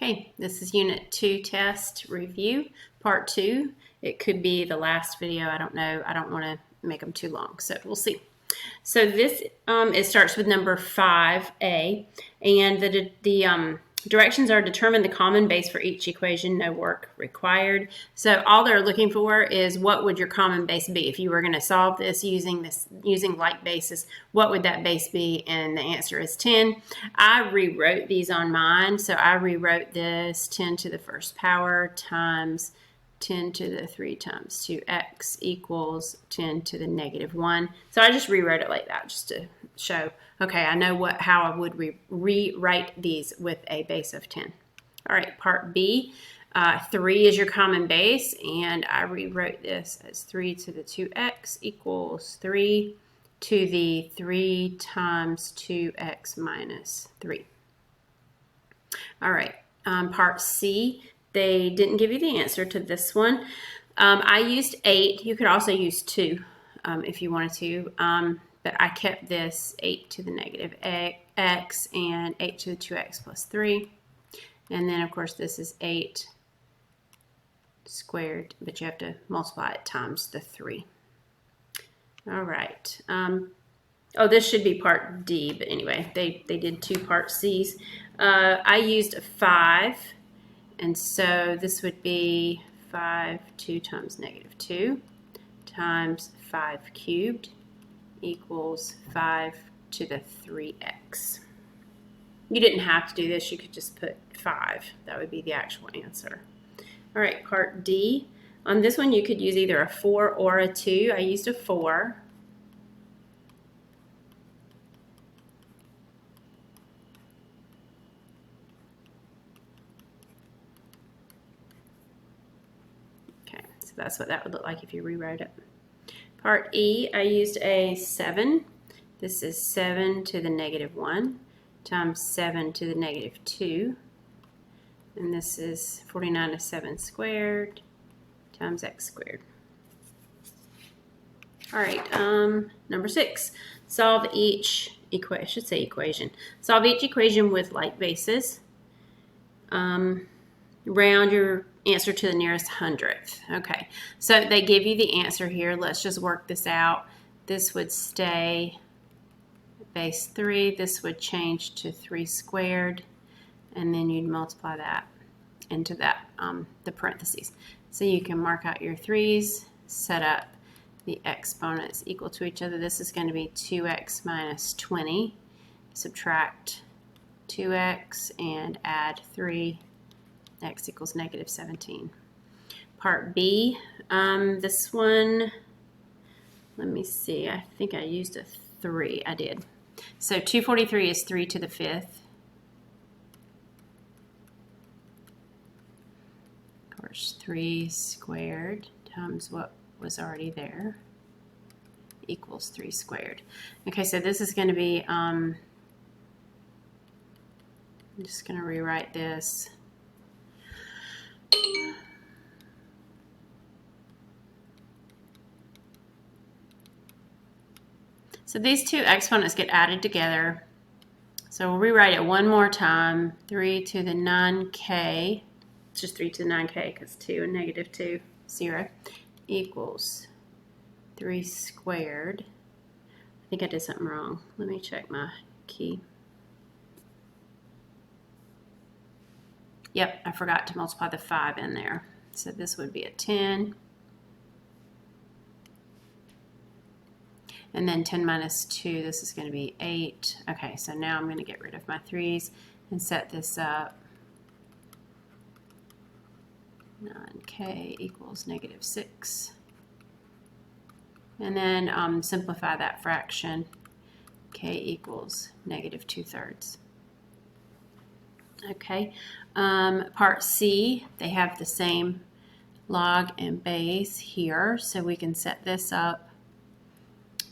Okay, this is Unit 2 test review, part 2. It could be the last video. I don't know. I don't want to make them too long, so we'll see. So this, it starts with number 5A, and the directions are determine the common base for each equation, no work required. So all they're looking for is what would your common base be? If you were going to solve this using like basis, what would that base be? And the answer is 10. I rewrote these on mine. So I rewrote this 10 to the first power times 10 to the 3 times 2x equals 10 to the negative 1. So I just rewrote it like that just to show, okay, I know how I would rewrite these with a base of 10. All right, part B, 3 is your common base, and I rewrote this as 3 to the 2x equals 3 to the 3 times 2x minus 3. All right, part C, they didn't give you the answer to this one. I used 8. You could also use 2 if you wanted to, but I kept this 8 to the negative x and 8 to the 2x plus 3. And then, of course, this is 8 squared, but you have to multiply it times the 3. All right. Oh, this should be part D, but anyway, they did 2 part C's. I used 5. And so this would be 5, 2 times negative 2 times 5 cubed equals 5 to the 3x. You didn't have to do this. You could just put 5. That would be the actual answer. All right, part D. On this one, you could use either a 4 or a 2. I used a 4. That's what that would look like if you rewrote it. Part E, I used a 7. This is 7 to the negative 1 times 7 to the negative 2. And this is 49 to 7 squared times x squared. All right, number 6. Solve each equation. Solve each equation with like bases. Round your answer to the nearest hundredth. Okay, so they give you the answer here. Let's just work this out. This would stay base 3. This would change to 3 squared, and then you'd multiply that into that the parentheses. So you can mark out your 3's, set up the exponents equal to each other. This is going to be 2x minus 20. Subtract 2x and add 3. X equals negative 17. Part B, this one, let me see, I think I used a 3. I did. So 243 is 3 to the 5th. Of course, 3 squared times what was already there equals 3 squared. Okay, so this is going to be, I'm just going to rewrite this. So these two exponents get added together. So we'll rewrite it one more time. 3 to the 9k, it's just 3 to the 9k because 2 and negative 2, 0, equals 3 squared. I think I did something wrong. Let me check my key. Yep, I forgot to multiply the 5 in there. So this would be a 10. And then 10 minus 2, this is going to be 8. Okay, so now I'm going to get rid of my 3's and set this up. 9k equals negative 6. And then simplify that fraction. K equals negative 2/3. Okay, part C, they have the same log and base here, so we can set this up.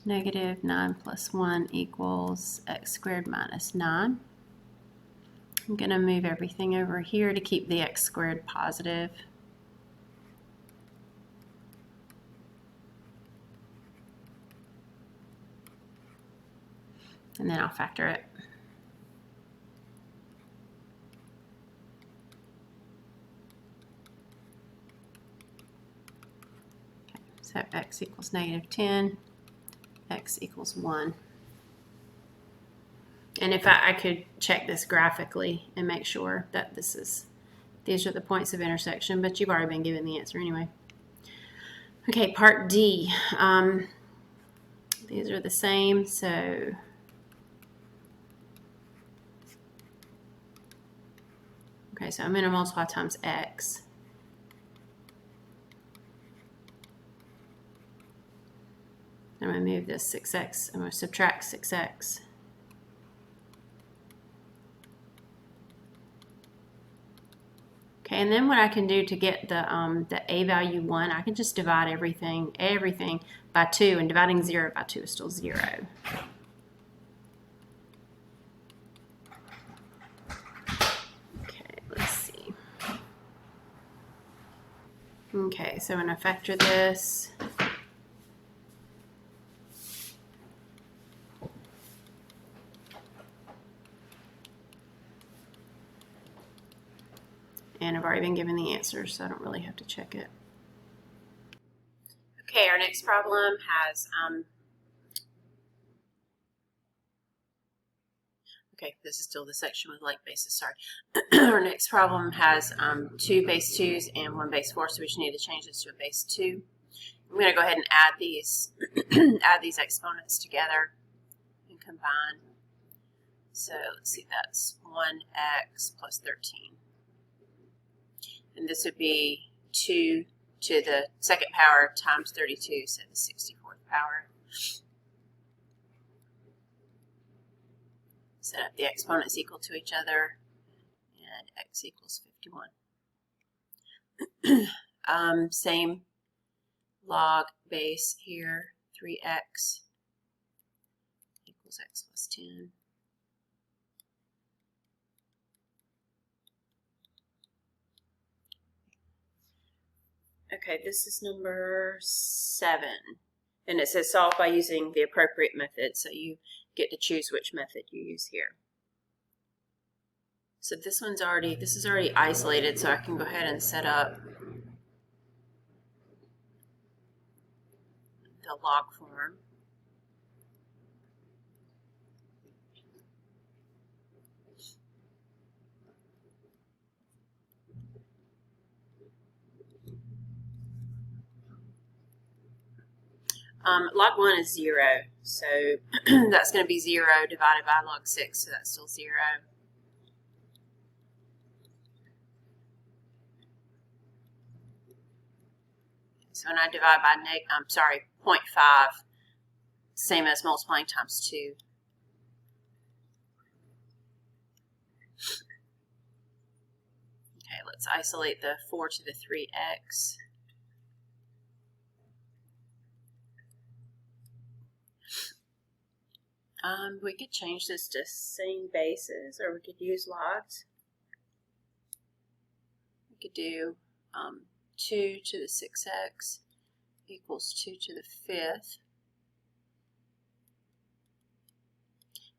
Negative 9 plus 1 equals x squared minus 9. I'm going to move everything over here to keep the x squared positive. And then I'll factor it. So x equals -10, x equals 1. And if I could check this graphically and make sure that these are the points of intersection, but you've already been given the answer anyway. Okay, part D. These are the same, so okay, so I'm going to multiply times x. I'm going to move this 6x. I'm going to subtract 6x. Okay, and then what I can do to get the a value 1, I can just divide everything by 2, and dividing 0 by 2 is still 0. Okay, let's see. Okay, so when I factor this, and I've already been given the answer, so I don't really have to check it. Okay, our next problem has, okay, this is still the section with like bases, sorry. Our next problem has 2 base 2's and 1 base 4, so we just need to change this to a base 2. I'm going to go ahead and add these, add these exponents together and combine. So let's see, that's 1x plus 13. And this would be 2 to the second power times 32, so the 64th power. Set up the exponents equal to each other, and x equals 51. Same log base here, 3x equals x plus 10. Okay, this is number 7, and it says solve by using the appropriate method, so you get to choose which method you use here. So this is already isolated, so I can go ahead and set up the log form. Log 1 is 0, so that's going to be 0 divided by log 6, so that's still 0. So when I divide by 0.5, same as multiplying times 2. Okay, let's isolate the 4 to the 3x. We could change this to same bases, or we could use logs. We could do 2 to the 6x equals 2 to the 5th.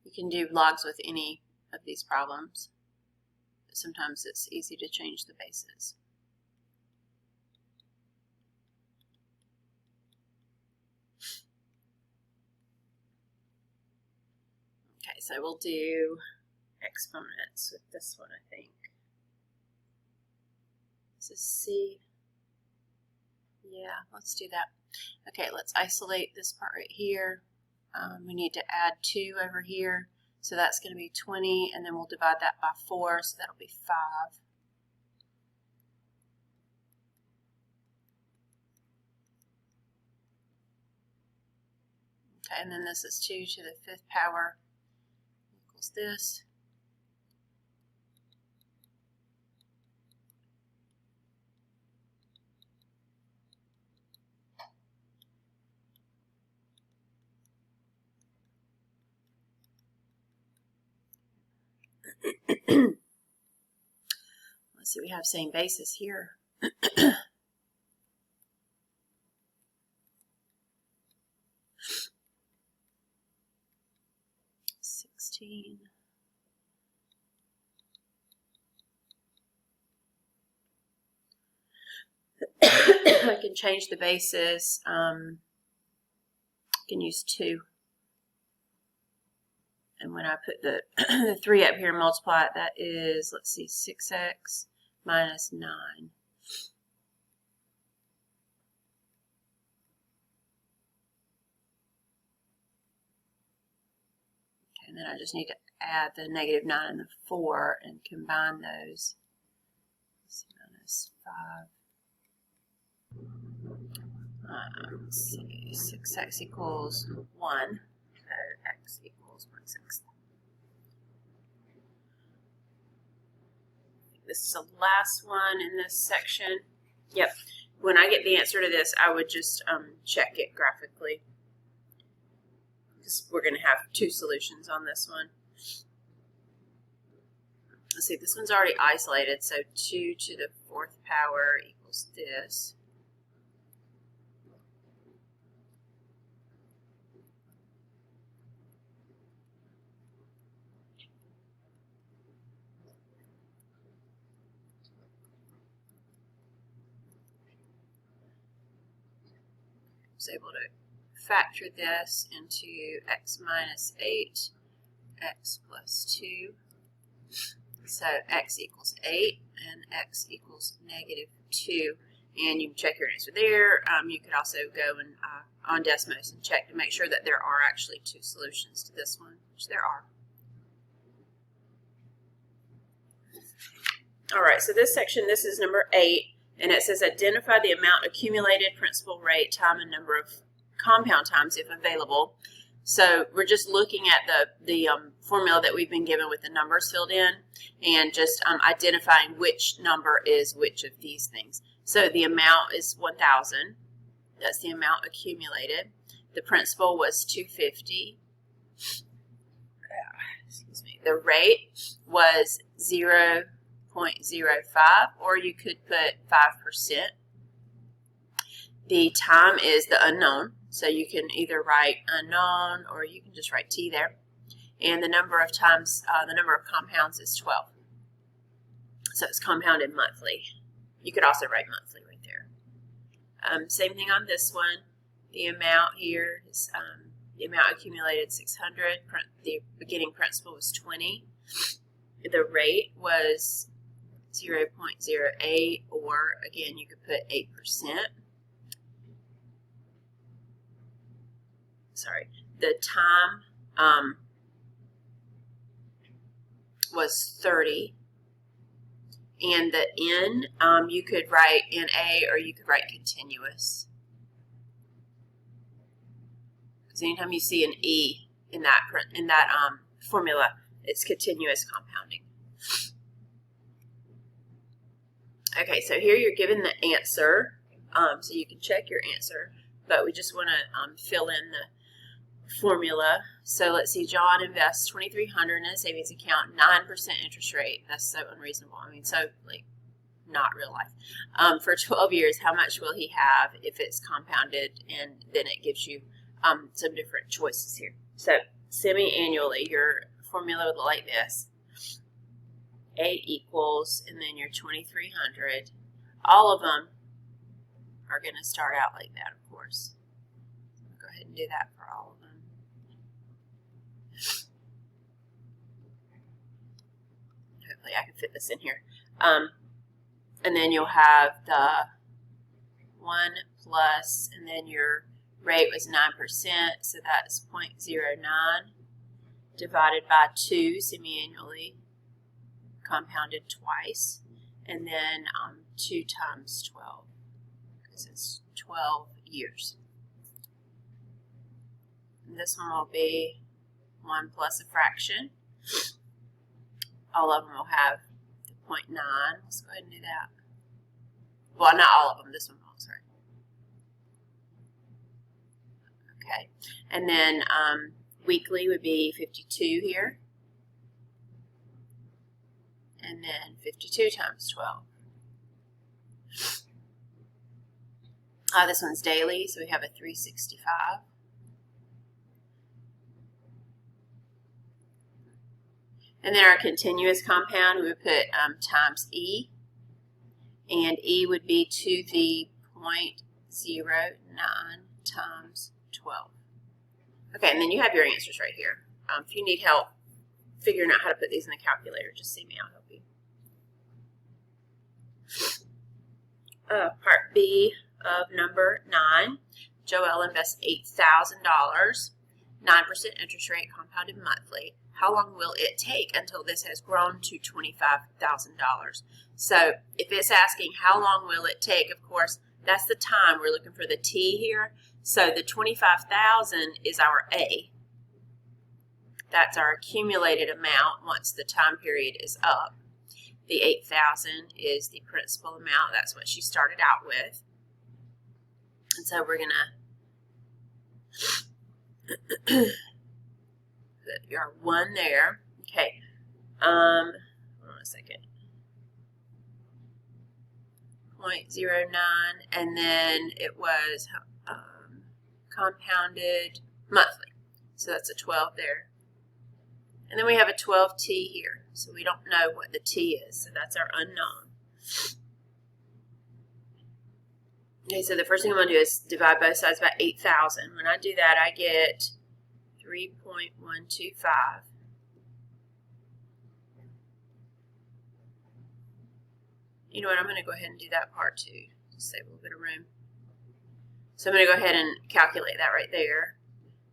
You can do logs with any of these problems, but sometimes it's easy to change the bases. Okay, so we'll do exponents with this one, I think. This is C. Yeah, let's do that. Okay, let's isolate this part right here. We need to add 2 over here, so that's going to be 20, and then we'll divide that by 4, so that'll be 5. Okay, and then this is 2 to the 5th power equals this. Let's see, we have same basis here. 16. I can change the basis. You can use 2. And when I put the, the 3 up here and multiply it, that is, let's see, 6x minus 9. Okay, and then I just need to add the negative 9 and the 4 and combine those. Let's see, minus 5. Let's see, 6x equals 1. So x equals 1/6. This is the last one in this section. Yep. When I get the answer to this, I would just check it graphically. Because we're going to have 2 solutions on this one. Let's see, this one's already isolated, so 2 to the 4th power equals this. I was able to factor this into x minus 8, x plus 2. So x equals 8 and x equals negative 2. And you can check your answer there. You could also go and on Desmos and check to make sure that there are actually 2 solutions to this one, which there are. All right, so this section, this is number 8. And it says identify the amount accumulated, principal rate, time, and number of compound times if available. So we're just looking at the formula that we've been given with the numbers filled in and just identifying which number is which of these things. So the amount is 1,000. That's the amount accumulated. The principal was 250. Excuse me. The rate was 0.05, or you could put 5%. The time is the unknown, so you can either write unknown or you can just write t there. And the number of times, the number of compounds is 12. So it's compounded monthly. You could also write monthly right there. Same thing on this one. The amount here is the amount accumulated 600. The beginning principal was 20. The rate was 0.08, or again, you could put 8%. Sorry, the time was 30, and the N, you could write NA or you could write continuous. Because anytime you see an E in that formula, it's continuous compounding. Okay, so here you're given the answer, so you can check your answer, but we just want to fill in the formula. So let's see, John invests $2,300 in a savings account, 9% interest rate. That's so unreasonable. I mean, so like not real life. For 12 years, how much will he have if it's compounded? And then it gives you some different choices here. So semi-annually, your formula would look like this. A equals, and then your 2,300. All of them are going to start out like that, of course. Go ahead and do that for all of them. Hopefully I can fit this in here. And then you'll have the 1 plus, and then your rate was 9%, so that's 0.09 divided by 2 semi-annually, compounded twice, and then 2 times 12, because it's 12 years. And this one will be 1 plus a fraction. All of them will have the 0.9. Let's go ahead and do that. Well, not all of them. This one won't, sorry. Okay. And then weekly would be 52 here. And then 52 times 12. This one's daily, so we have a 365. And then our continuous compound, we would put times E. And E would be to the times 12. Okay, and then you have your answers right here. If you need help figuring out how to put these in the calculator, just see me, I'll help you. Part B of number 9. Joelle invests $8,000, 9% interest rate compounded monthly. How long will it take until this has grown to $25,000? So if it's asking how long will it take, of course, that's the time. We're looking for the T here. So the 25,000 is our A. That's our accumulated amount once the time period is up. The 8,000 is the principal amount. That's what she started out with. And so we're going to put your 1 there. Okay. Hold on a second. 0.09, and then it was compounded monthly. So that's a 12 there. And then we have a 12T here. So we don't know what the T is. So that's our unknown. Okay, so the first thing I'm going to do is divide both sides by 8,000. When I do that, I get 3.125. You know what, I'm going to go ahead and do that part too. Just save a little bit of room. So I'm going to go ahead and calculate that right there.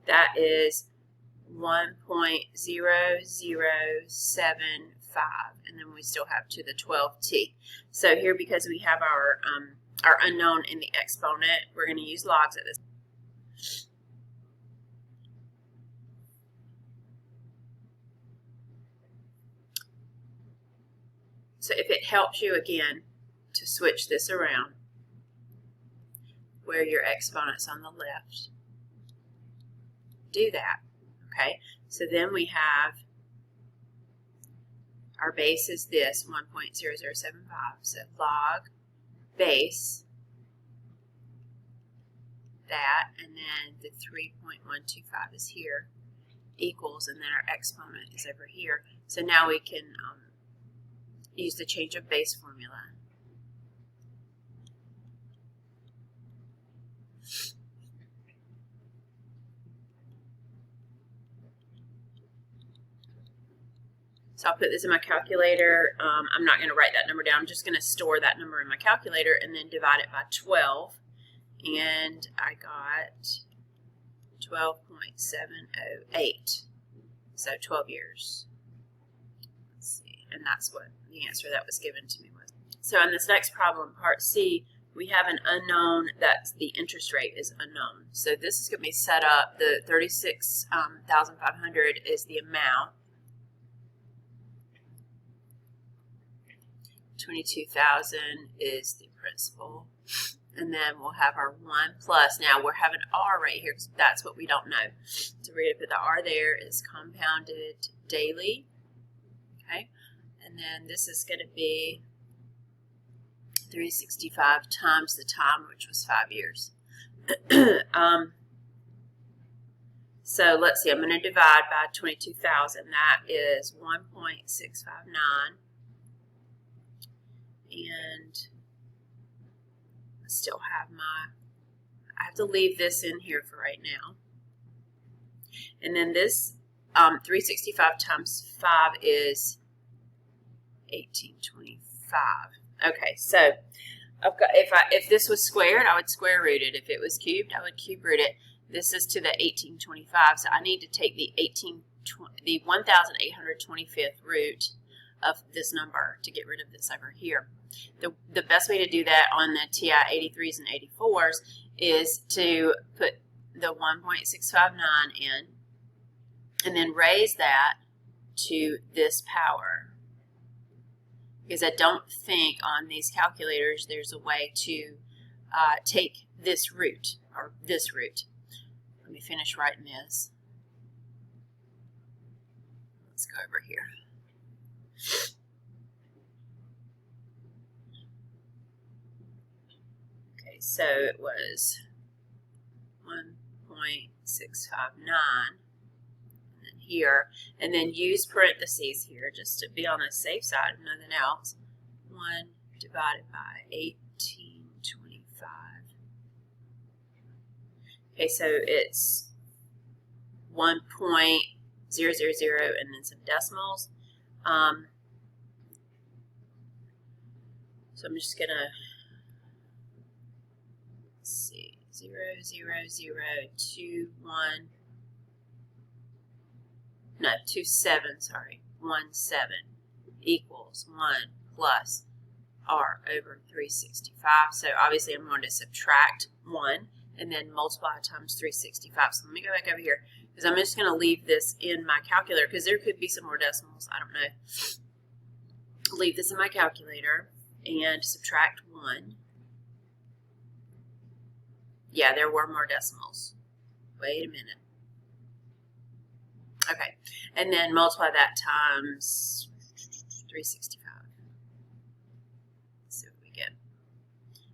That is 1.0075, and then we still have to the 12T. So here, because we have our unknown in the exponent, we're going to use logs at this. So if it helps you, again, to switch this around, where your exponent's on the left, do that. Okay, so then we have our base is this, 1.0075. So log base that, and then the 3.125 is here, equals, and then our exponent is over here. So now we can use the change of base formula. So I'll put this in my calculator. I'm not going to write that number down. I'm just going to store that number in my calculator and then divide it by 12. And I got 12.708. So 12 years. Let's see. And that's what the answer that was given to me was. So in this next problem, part C, we have an unknown that the interest rate is unknown. So this is going to be set up. The $36,500 is the amount. 22,000 is the principal, and then we'll have our 1 plus. Now we're having R right here because that's what we don't know. So we're going to put the R there is compounded daily, okay, and then this is going to be 365 times the time, which was 5 years. So let's see, I'm going to divide by 22,000. That is 1.659. And I still have I have to leave this in here for right now. And then this 365 times 5 is 1825. Okay, so I've got, if this was squared, I would square root it. If it was cubed, I would cube root it. This is to the 1825, so I need to take the 1,825th root of this number to get rid of this over here. The best way to do that on the TI 83s and 84s is to put the 1.659 in and then raise that to this power. Because I don't think on these calculators there's a way to take this root or this root. Let me finish writing this. Let's go over here. Okay, so it was 1.659 here, and then use parentheses here just to be on the safe side, if nothing else. 1 divided by 1825. Okay, so it's 1.000 and then some decimals. So I'm just gonna see 0, 0, 0, 2, 1. No, 2, 7. Sorry, 1, 7 equals 1 plus r over 365. So obviously I'm going to subtract 1 and then multiply times 365. So let me go back over here because I'm just going to leave this in my calculator because there could be some more decimals. I don't know. Leave this in my calculator and subtract 1. Yeah, there were more decimals. Wait a minute. Okay, and then multiply that times 365. Let's see what we get.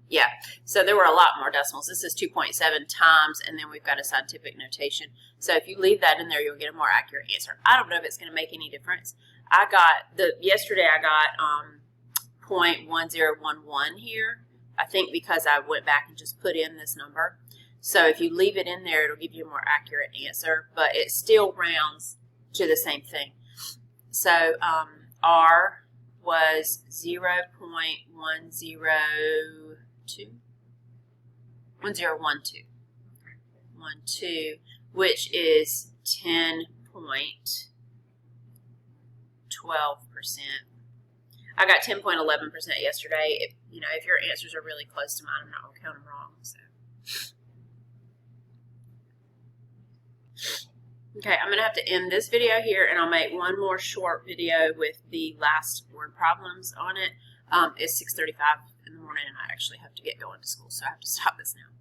Yeah, so there were a lot more decimals. This is 2.7 times, and then we've got a scientific notation. So if you leave that in there, you'll get a more accurate answer. I don't know if it's going to make any difference. Yesterday I got 0.1011 here. I think because I went back and just put in this number. So if you leave it in there, it'll give you a more accurate answer, but it still rounds to the same thing. So R was 10.12, which is 10.12%. I got 10.11% yesterday. If your answers are really close to mine, I'm not going to count them wrong. So. Okay, I'm going to have to end this video here, and I'll make one more short video with the last word problems on it. It's 6:35 in the morning, and I actually have to get going to school, so I have to stop this now.